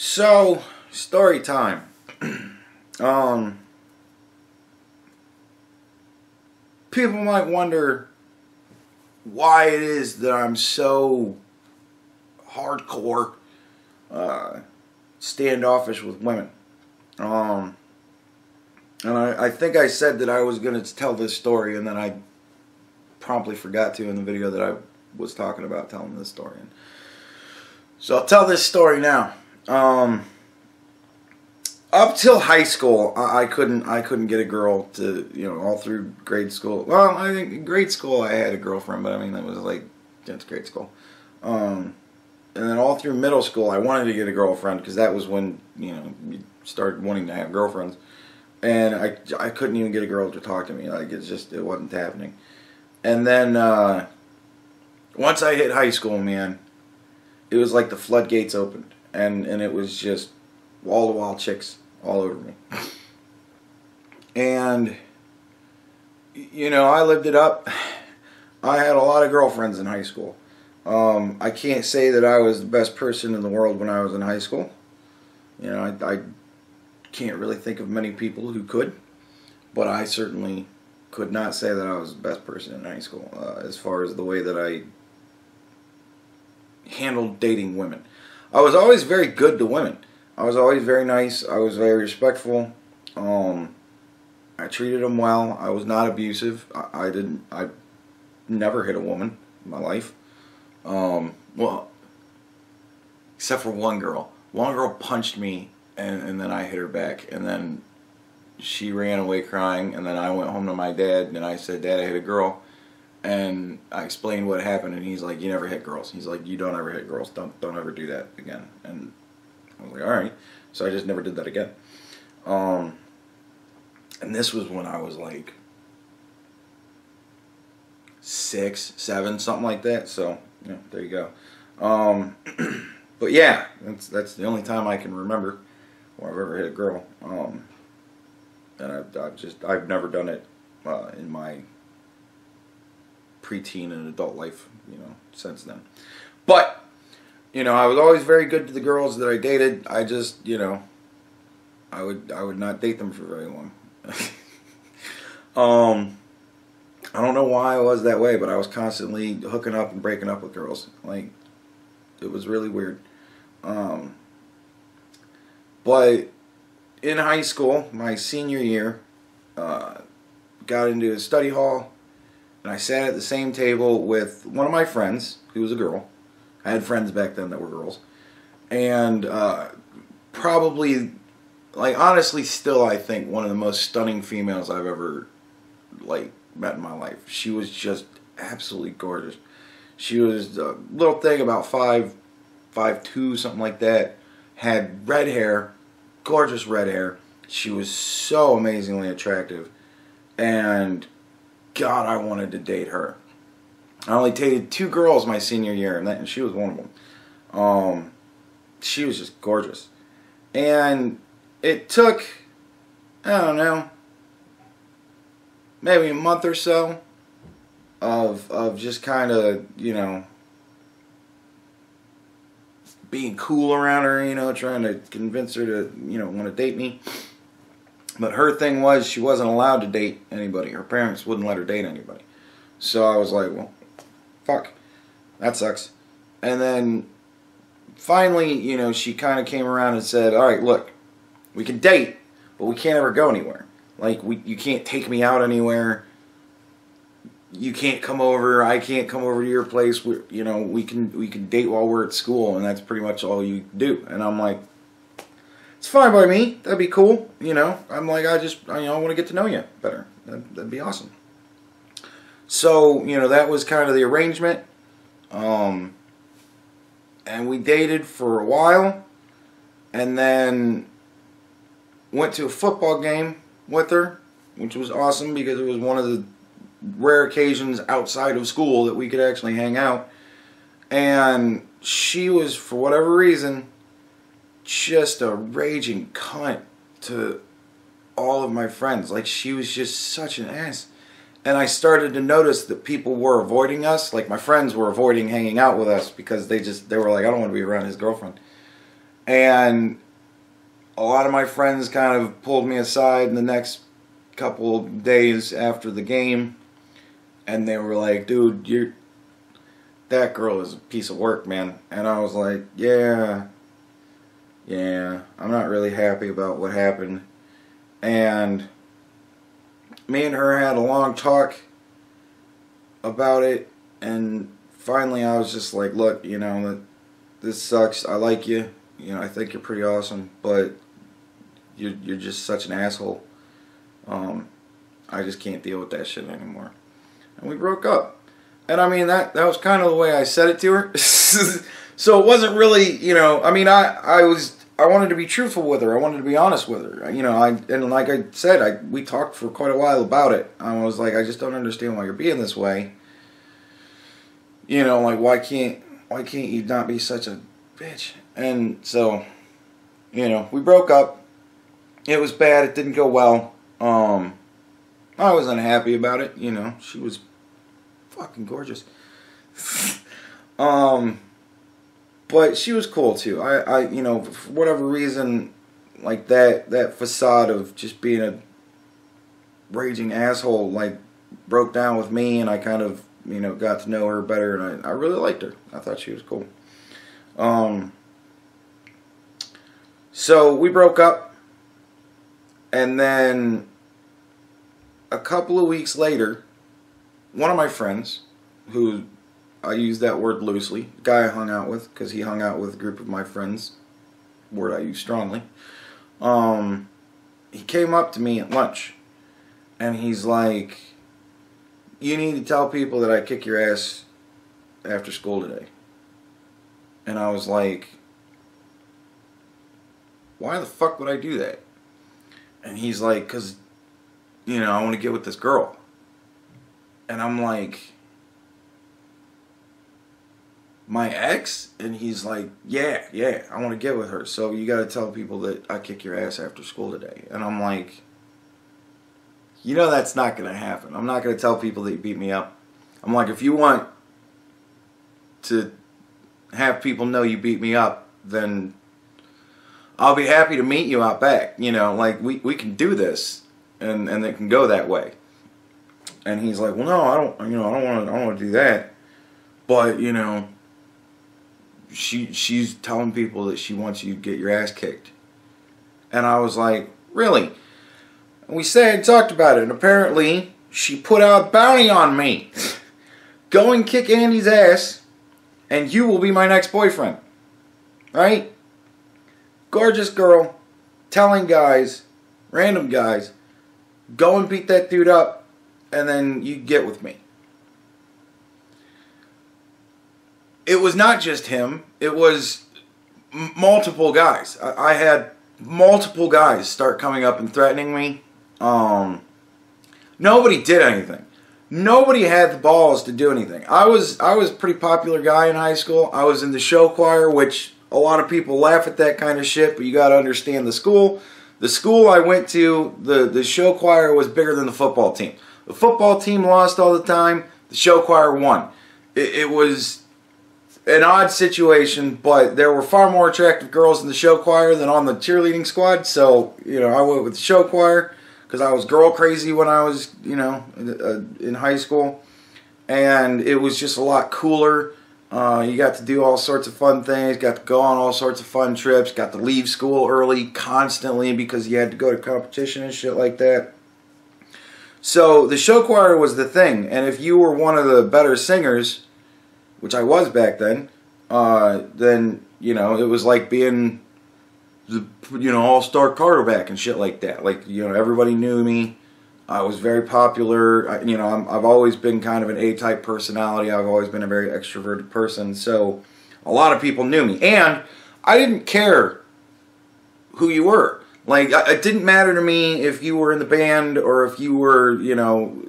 So, story time. um, People might wonder why it is that I'm so hardcore, standoffish with women. And I think I said that I was going to tell this story, and then I promptly forgot to in the video that I was talking about telling this story. So I'll tell this story now. Up till high school, I couldn't get a girl to, all through grade school. Well, I think in grade school I had a girlfriend, but I mean that was like, that's grade school. And then all through middle school I wanted to get a girlfriend, because that was when, you started wanting to have girlfriends. And I couldn't even get a girl to talk to me. Like, it wasn't happening. And then, once I hit high school, man, it was like the floodgates opened. And it was just wall-to-wall chicks all over me. And, I lived it up. I had a lot of girlfriends in high school. I can't say that I was the best person in the world when I was in high school. I can't really think of many people who could. But I certainly could not say that I was the best person in high school, as far as the way that I handled dating women. I was always very good to women. I was always very nice. I was very respectful. I treated them well. I was not abusive. I never hit a woman in my life. Well, except for one girl. One girl punched me, and then I hit her back, and then she ran away crying, and then I went home to my dad, and I said, "Dad, I hit a girl." And I explained what happened, and he's like, "You never hit girls." He's like, "You don't ever hit girls. Don't ever do that again." And I was like, "Alright." So I just never did that again. And this was when I was like 6, 7, something like that. So, yeah, there you go. But yeah, that's the only time I can remember where I've ever hit a girl. And I've never done it in my preteen and adult life, since then. But, I was always very good to the girls that I dated. I just, I would not date them for very long. I don't know why I was that way, but I was constantly hooking up and breaking up with girls. Like, it was really weird. But in high school, my senior year, got into a study hall, and I sat at the same table with one of my friends, who was a girl. I had friends back then that were girls. And probably, like, honestly, still, I think, one of the most stunning females I've ever, like, met in my life. She was just absolutely gorgeous. She was a little thing about 5'2", something like that. Had red hair, gorgeous red hair. She was so amazingly attractive. And, God, I wanted to date her. I only dated 2 girls my senior year, and she was one of them. She was just gorgeous. And it took, I don't know, maybe a month or so of just kind of, being cool around her, trying to convince her to, want to date me. But her thing was, she wasn't allowed to date anybody. Her parents wouldn't let her date anybody. So I was like, well, fuck, that sucks. And then finally, she kind of came around and said, "Alright, look, we can date, but we can't ever go anywhere. Like, you can't take me out anywhere. You can't come over. I can't come over to your place. We can date while we're at school, and that's pretty much all you do." And I'm like, it's fine by me. That'd be cool. I'm like, I want to get to know you better. That'd be awesome. So, that was kind of the arrangement. And we dated for a while, and then went to a football game with her, which was awesome because it was one of the rare occasions outside of school that we could actually hang out. And she was, for whatever reason, just a raging cunt to all of my friends. Like, she was just such an ass. And I started to notice that people were avoiding us. Like, my friends were avoiding hanging out with us because they were like, "I don't want to be around his girlfriend." And a lot of my friends kind of pulled me aside in the next couple of days after the game, and they were like, dude, that girl is a piece of work, man. And I was like, yeah, I'm not really happy about what happened. And me and her had a long talk about it, and finally I was just like, look, you know, this sucks. I like you. You know, I think you're pretty awesome, but you're just such an asshole. I just can't deal with that shit anymore. And we broke up. And I mean, that was kind of the way I said it to her. So it wasn't really, you know, I mean, I wanted to be truthful with her. I wanted to be honest with her. You know, and like I said, we talked for quite a while about it. I was like, I just don't understand why you're being this way. You know, like, why can't you not be such a bitch? And so, you know, we broke up. It was bad. It didn't go well. I was unhappy about it. You know, she was fucking gorgeous. But she was cool too. I you know, for whatever reason, like that facade of just being a raging asshole, like, broke down with me, and I kind of, you know, got to know her better, and I really liked her. I thought she was cool. So we broke up, and then a couple of weeks later, one of my friends, who I use that word loosely, the guy I hung out with, because he hung out with a group of my friends, word I use strongly, he came up to me at lunch, and he's like, you need to tell people that I kick your ass after school today. And I was like, why the fuck would I do that? And he's like, because, you know, I want to get with this girl. And I'm like, my ex? And he's like, yeah, I want to get with her. So you got to tell people that I kick your ass after school today. And I'm like, you know, that's not going to happen. I'm not going to tell people that you beat me up. I'm like, if you want to have people know you beat me up, then I'll be happy to meet you out back. You know, like, we can do this, and it can go that way. And he's like, well, no, I don't want to do that. But, you know, she's telling people that she wants you to get your ass kicked. And I was like, really? And we sat and talked about it, and apparently she put out a bounty on me. Go and kick Andy's ass, and you will be my next boyfriend. Right? Gorgeous girl telling guys, random guys, go and beat that dude up, and then you get with me. It was not just him. It was multiple guys. I had multiple guys start coming up and threatening me. Nobody did anything. Nobody had the balls to do anything. I was a pretty popular guy in high school. I was in the show choir, which a lot of people laugh at that kind of shit, but you got to understand the school. The school I went to, the show choir was bigger than the football team. The football team lost all the time. The show choir won. It was an odd situation, but there were far more attractive girls in the show choir than on the cheerleading squad. So, you know, I went with the show choir because I was girl crazy when I was, you know, in high school. And it was just a lot cooler. You got to do all sorts of fun things, got to go on all sorts of fun trips, got to leave school early constantly because you had to go to competition and shit like that. So the show choir was the thing, and if you were one of the better singers, which I was back then, you know, it was like being the, you know, all-star quarterback and shit like that. Like, you know, everybody knew me. I was very popular. I've always been kind of an A-type personality. I've always been a very extroverted person. So a lot of people knew me. And I didn't care who you were. Like, it didn't matter to me if you were in the band or if you were, you know,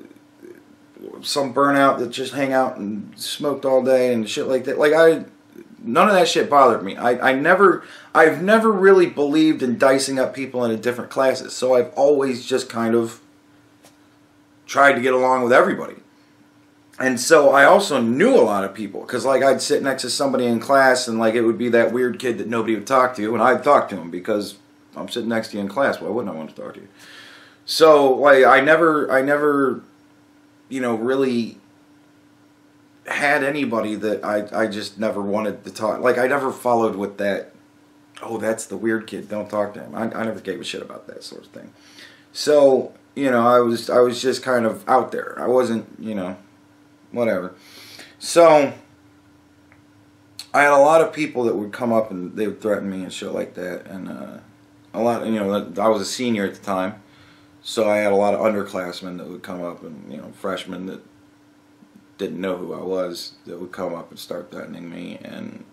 some burnout that just hang out and smoked all day and shit like that. Like, none of that shit bothered me. I've never really believed in dicing up people into different classes. So I've always just kind of tried to get along with everybody. And so I also knew a lot of people, because like I'd sit next to somebody in class and like it would be that weird kid that nobody would talk to, and I'd talk to him because I'm sitting next to you in class. Why wouldn't I want to talk to you? So like I never, you know, really had anybody that I just never wanted to talk. Like I never followed with that, oh, that's the weird kid, don't talk to him. I never gave a shit about that sort of thing. So, you know, I was just kind of out there. I wasn't, you know, whatever. So I had a lot of people that would come up and they would threaten me and shit like that. And a lot, you know, I was a senior at the time, so I had a lot of underclassmen that would come up, and, you know, freshmen that didn't know who I was that would come up and start threatening me. And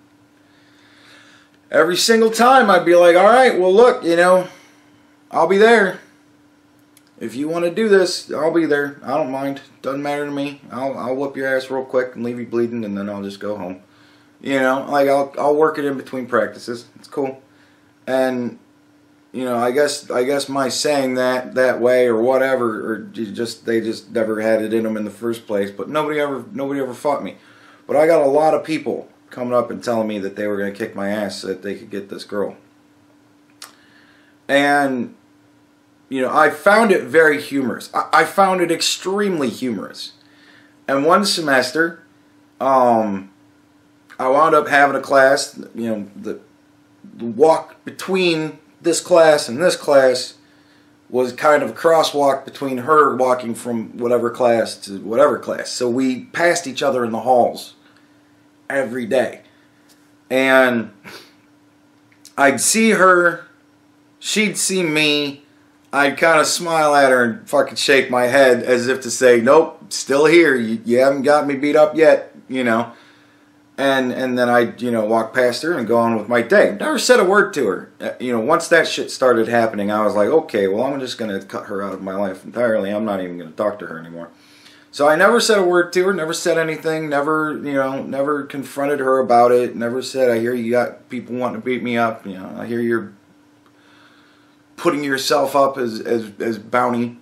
every single time I'd be like, all right, well, look, you know, I'll be there. If you want to do this, I'll be there. I don't mind. Doesn't matter to me. I'll whoop your ass real quick and leave you bleeding, and then I'll just go home. You know, like I'll work it in between practices. It's cool. And you know, I guess my saying that way or whatever, or they just never had it in them in the first place. But nobody ever fought me. But I got a lot of people coming up and telling me that they were going to kick my ass so that they could get this girl. And you know, I found it very humorous. I found it extremely humorous. And one semester, I wound up having a class, you know, the walk between this class and this class was kind of a crosswalk between her walking from whatever class to whatever class. So we passed each other in the halls every day. And I'd see her, she'd see me, I'd kind of smile at her and fucking shake my head as if to say, nope, still here. You haven't got me beat up yet, you know. And then I'd, you know, walk past her and go on with my day. Never said a word to her. You know, once that shit started happening, I was like, okay, well, I'm just going to cut her out of my life entirely. I'm not even going to talk to her anymore. So I never said a word to her, never said anything, never, you know, never confronted her about it, never said, I hear you got people wanting to beat me up, you know, I hear you're putting yourself up as bounty.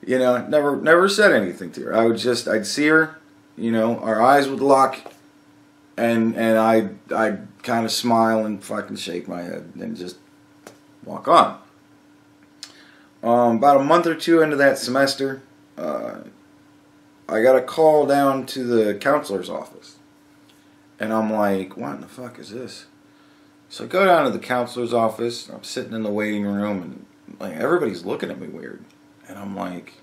You know, never said anything to her. I'd see her, you know, our eyes would lock, and I'd kind of smile and fucking shake my head and just walk on. About a month or two into that semester, I got a call down to the counselor's office, and I'm like, what in the fuck is this? So I go down to the counselor's office, I'm sitting in the waiting room, and like everybody's looking at me weird. And I'm like,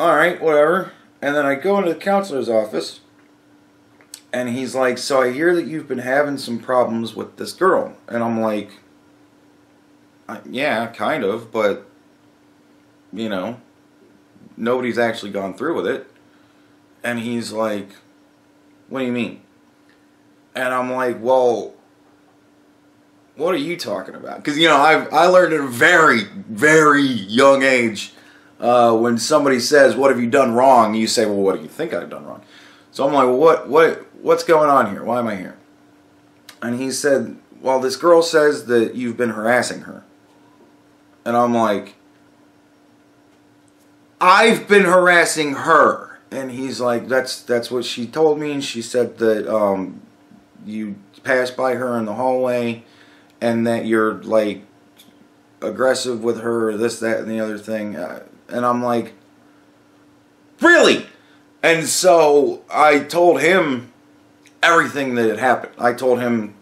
alright, whatever. And then I go into the counselor's office, and he's like, so I hear that you've been having some problems with this girl. And I'm like, yeah, kind of, but, you know, nobody's actually gone through with it. And he's like, what do you mean? And I'm like, well, what are you talking about? Because, you know, I learned at a very, very young age, when somebody says, what have you done wrong? You say, well, what do you think I've done wrong? So I'm like, well, what's going on here? Why am I here? And he said, well, this girl says that you've been harassing her. And I'm like, I've been harassing her. And he's like, that's what she told me. And she said that, you passed by her in the hallway and that you're like aggressive with her, or this, that, and the other thing. And I'm like, really? And so I told him everything that had happened. I told him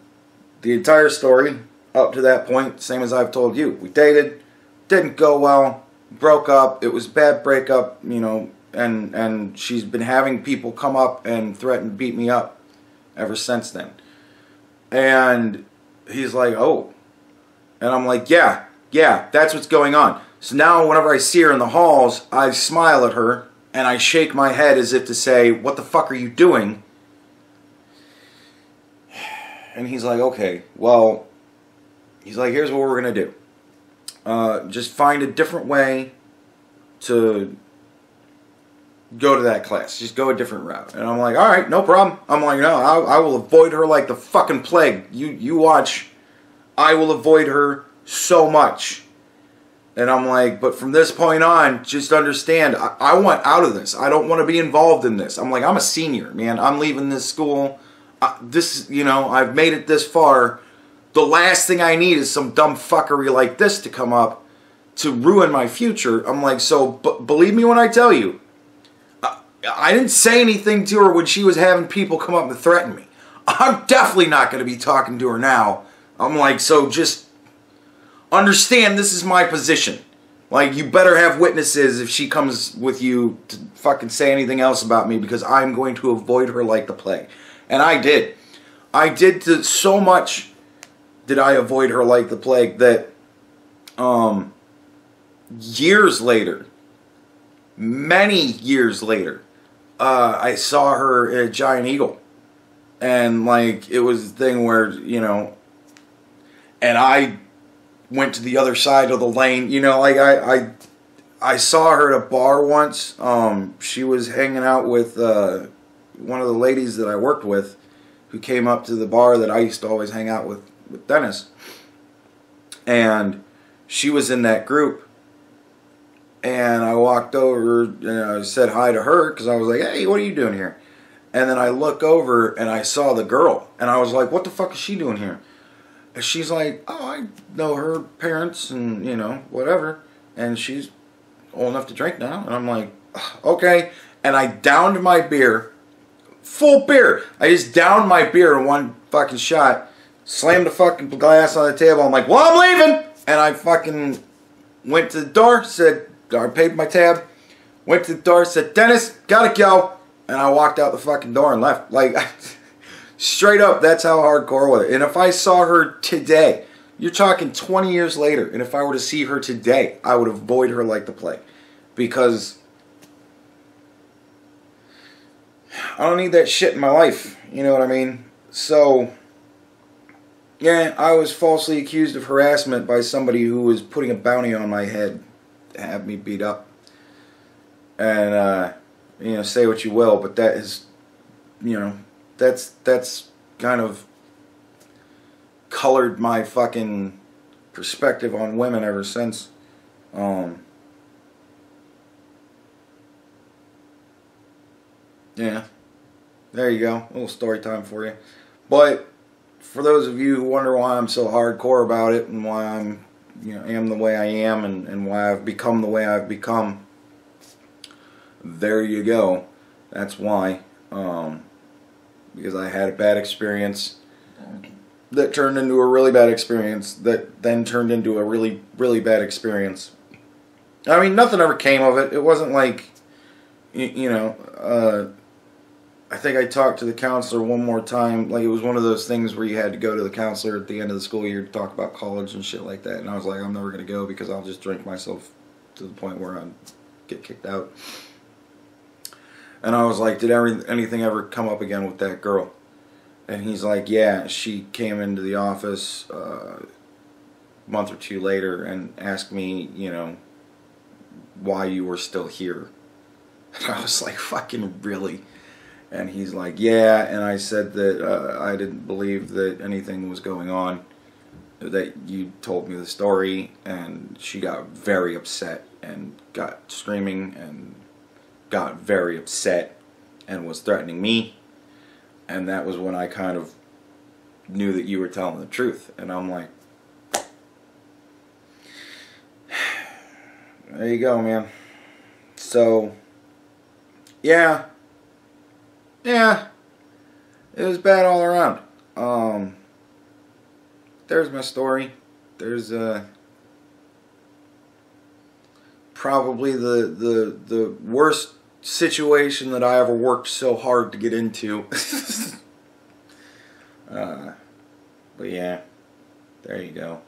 the entire story up to that point, same as I've told you. We dated, didn't go well, broke up, it was a bad breakup, you know, and she's been having people come up and threaten to beat me up ever since then. And he's like, oh. And I'm like, yeah, that's what's going on. So now whenever I see her in the halls, I smile at her and I shake my head as if to say, what the fuck are you doing? And he's like, okay, well, he's like, here's what we're going to do. Just find a different way to go to that class. Just go a different route. And I'm like, all right, no problem. I'm like, no, I will avoid her like the fucking plague. You watch. I will avoid her so much. And I'm like, but from this point on, just understand, I want out of this. I don't want to be involved in this. I'm like, I'm a senior, man. I'm leaving this school. I've made it this far. The last thing I need is some dumb fuckery like this to come up to ruin my future. I'm like, so believe me when I tell you, I didn't say anything to her when she was having people come up and threaten me. I'm definitely not going to be talking to her now. I'm like, so just understand this is my position. Like, you better have witnesses if she comes with you to fucking say anything else about me, because I'm going to avoid her like the plague. And I did. I did so much did I avoid her like the plague that years later, many years later, I saw her at Giant Eagle. And, like, it was a thing where, and I went to the other side of the lane. Like, I saw her at a bar once. She was hanging out with one of the ladies that I worked with, who came up to the bar that I used to always hang out with Dennis. And she was in that group. And I walked over and I said hi to her, because I was like, hey, what are you doing here? And then I look over and I saw the girl. And I was like, what the fuck is she doing here? And she's like, oh, I know her parents and, whatever. And she's old enough to drink now. And I'm like, okay. And I downed my beer. Full beer. I just downed my beer in one fucking shot. Slammed the fucking glass on the table. I'm like, well, I'm leaving. And I fucking went to the door. I paid my tab. Went to the door. Said, Dennis, gotta go. And I walked out the fucking door and left. Like, straight up, that's how hardcore was it. And if I saw her today, you're talking 20 years later, and if I were to see her today, I would avoid her like the plague. Because I don't need that shit in my life. You know what I mean? So, yeah, I was falsely accused of harassment by somebody who was putting a bounty on my head to have me beat up. And, say what you will, but that is, that's kind of colored my fucking perspective on women ever since. Yeah, there you go, a little story time for you. But for those of you who wonder why I'm so hardcore about it, and why I'm, am the way I am, and why I've become the way I've become, there you go. That's why. Because I had a bad experience that turned into a really bad experience that then turned into a really, really bad experience. I mean, nothing ever came of it. It wasn't like, I think I talked to the counselor one more time. Like, it was one of those things where you had to go to the counselor at the end of the school year to talk about college and shit like that. And I was like, I'm never going to go, because I'll just drink myself to the point where I'll get kicked out. And I was like, did anything ever come up again with that girl? And he's like, yeah, she came into the office a month or two later and asked me, why you were still here. And I was like, fucking really? And he's like, yeah. And I said that I didn't believe that anything was going on, that you told me the story. And she got very upset and got screaming and got very upset and was threatening me. And that was when I kind of knew that you were telling the truth. And I'm like, there you go, man. So, yeah, it was bad all around. There's my story. There's probably the worst situation that I ever worked so hard to get into. But yeah, there you go.